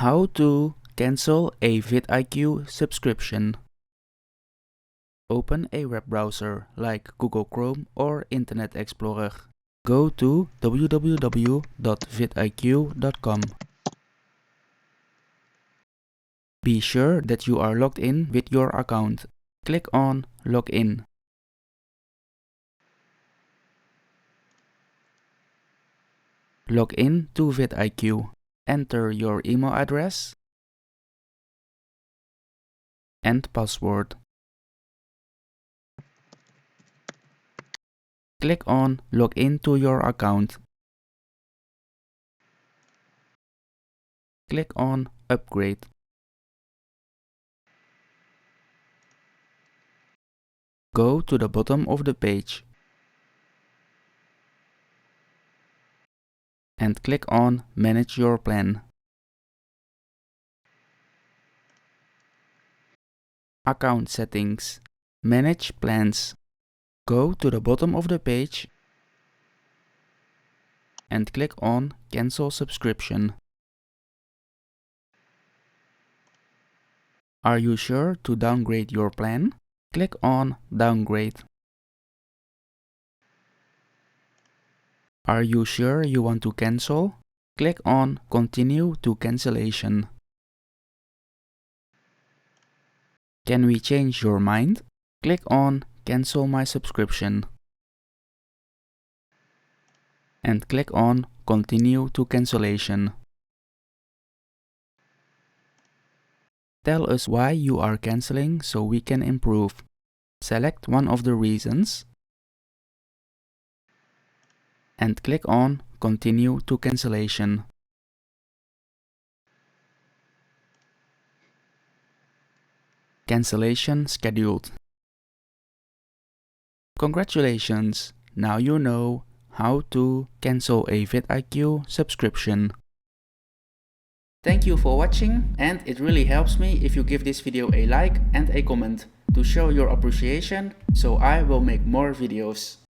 How to cancel a vidIQ subscription. Open a web browser like Google Chrome or Internet Explorer. Go to www.vidiq.com. Be sure that you are logged in with your account. Click on Login. Log in to vidIQ. Enter your email address and password. Click on Log in to your account. Click on Upgrade. Go to the bottom of the page and click on Manage your plan. Account settings. Manage plans. Go to the bottom of the page and click on Cancel subscription. Are you sure to downgrade your plan? Click on Downgrade. Are you sure you want to cancel? Click on Continue to cancellation. Can we change your mind? Click on Cancel my subscription. And click on Continue to cancellation. Tell us why you are canceling so we can improve. Select one of the reasons and click on Continue to cancellation. Cancellation scheduled. Congratulations! Now you know how to cancel a vidIQ subscription. Thank you for watching, and it really helps me if you give this video a like and a comment to show your appreciation, so I will make more videos.